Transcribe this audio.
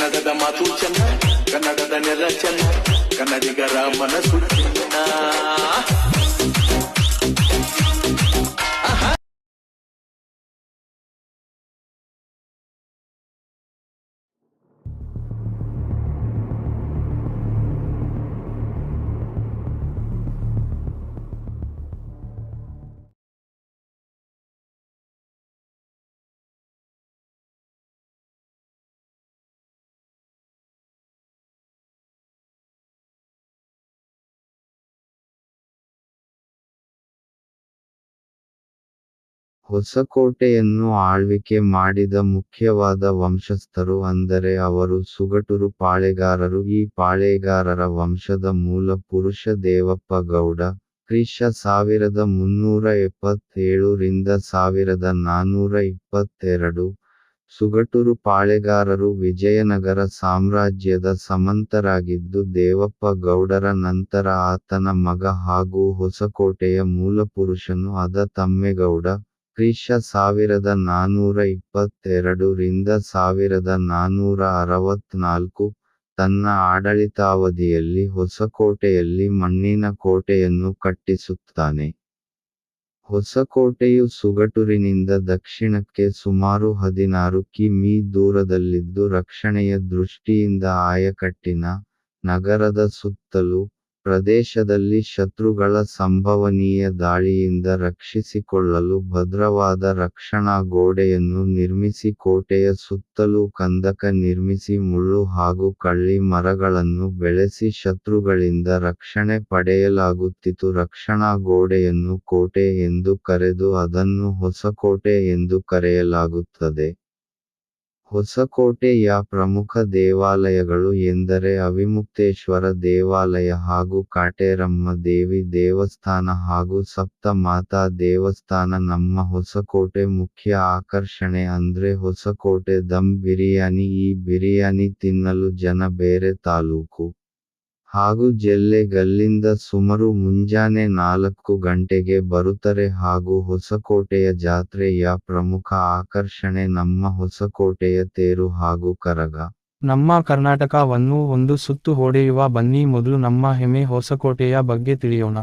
ಕನ್ನಡದ ಮಾತು ಚೆನ್ನ, ಕನ್ನಡದ ನೆಲ ಚೆನ್ನ, ಕನ್ನಡಿಗರ ಮನಸ್ಸು ಚಿನ್ನ. ಹೊಸಕೋಟೆಯನ್ನು ಆಳ್ವಿಕೆ ಮಾಡಿದ ಮುಖ್ಯವಾದ ವಂಶಸ್ಥರು ಅಂದರೆ ಅವರು ಸುಗಟೂರು ಪಾಳೆಗಾರರು. ಈ ಪಾಳೆಗಾರರ ವಂಶದ ಮೂಲ ಪುರುಷ ದೇವಪ್ಪ ಗೌಡ, ಕ್ರಿಶ 1377 ರಿಂದ 1422. ಸುಗಟೂರು ಪಾಳೆಗಾರರು ವಿಜಯನಗರ ಸಾಮ್ರಾಜ್ಯದ ಸಾಮಂತರಾಗಿದ್ದು, ದೇವಪ್ಪ ಗೌಡರ ನಂತರ ಆತನ ಮಗ ಹಾಗೂ ಹೊಸಕೋಟೆಯ ಮೂಲಪುರುಷನು ಆದ ತಮ್ಮೇಗೌಡ, ಕ್ರಿಶ 1422 ರಿಂದ 1464, ತನ್ನ ಆಡಳಿತಾವಧಿಯಲ್ಲಿ ಹೊಸಕೋಟೆಯಲ್ಲಿ ಮಣ್ಣಿನ ಕೋಟೆಯನ್ನು ಕಟ್ಟಿಸುತ್ತಾನೆ. ಹೊಸಕೋಟೆಯು ಸುಗಟೂರಿನಿಂದ ದಕ್ಷಿಣಕ್ಕೆ ಸುಮಾರು 16 ಕಿ.ಮೀ. ದೂರದಲ್ಲಿದ್ದು, ರಕ್ಷಣೆಯ ದೃಷ್ಟಿಯಿಂದ ಆಯಕಟ್ಟಿನ, ನಗರದ ಸುತ್ತಲೂ ಪ್ರದೇಶದಲ್ಲಿ ಶತ್ರುಗಳ ಸಂಭವನೀಯ ದಾಳಿಯಿಂದ ರಕ್ಷಿಸಿಕೊಳ್ಳಲು ಭದ್ರವಾದ ರಕ್ಷಣಾ ಗೋಡೆಯನ್ನು ನಿರ್ಮಿಸಿ ಕೋಟೆಯ ಸುತ್ತಲೂ ಕಂದಕ ನಿರ್ಮಿಸಿ ಮುಳ್ಳು ಹಾಗೂ ಕಳ್ಳಿ ಮರಗಳನ್ನು ಬೆಳೆಸಿ ಶತ್ರುಗಳಿಂದ ರಕ್ಷಣೆ ಪಡೆಯಲಾಗುತ್ತಿತ್ತು. ರಕ್ಷಣಾ ಗೋಡೆಯನ್ನು ಕೋಟೆ ಎಂದು ಕರೆದು ಅದನ್ನು ಹೊಸಕೋಟೆ ಎಂದು ಕರೆಯಲಾಗುತ್ತದೆ. ಹೊಸಕೋಟೆಯ ಪ್ರಮುಖ ದೇವಾಲಯಗಳು ಎಂದರೆ ಅವಿಮುಕ್ತೇಶ್ವರ ದೇವಾಲಯ ಹಾಗೂ ಕಾಟೇರಮ್ಮ ದೇವಿ ದೇವಸ್ಥಾನ ಹಾಗೂ ಸಪ್ತ ಮಾತಾ ದೇವಸ್ಥಾನ. ನಮ್ಮ ಹೊಸಕೋಟೆ ಮುಖ್ಯ ಆಕರ್ಷಣೆ ಅಂದ್ರೆ ಹೊಸಕೋಟೆ ದಮ್ ಬಿರಿಯಾನಿ. ಈ ಬಿರಿಯಾನಿ ತಿನ್ನಲು ಜನ ಬೇರೆ ತಾಲೂಕು ಹಾಗೂ ಜಿಲ್ಲೆಗಳಿಂದ ಸುಮಾರು ಮುಂಜಾನೆ 4 ಗಂಟೆಗೆ ಬರುತ್ತಾರೆ. ಹಾಗೂ ಹೊಸಕೋಟೆಯ ಜಾತ್ರೆಯ ಪ್ರಮುಖ ಆಕರ್ಷಣೆ ನಮ್ಮ ಹೊಸಕೋಟೆಯ ತೇರು ಹಾಗೂ ಕರಗ. ನಮ್ಮ ಕರ್ನಾಟಕವನ್ನು ಒಂದು ಸುತ್ತು ಹೊಡೆಯುವ ಬನ್ನಿ ಮೊದಲು ನಮ್ಮ ಹೆಮ್ಮೆ ಹೊಸಕೋಟೆಯ ಬಗ್ಗೆ ತಿಳಿಯೋಣ.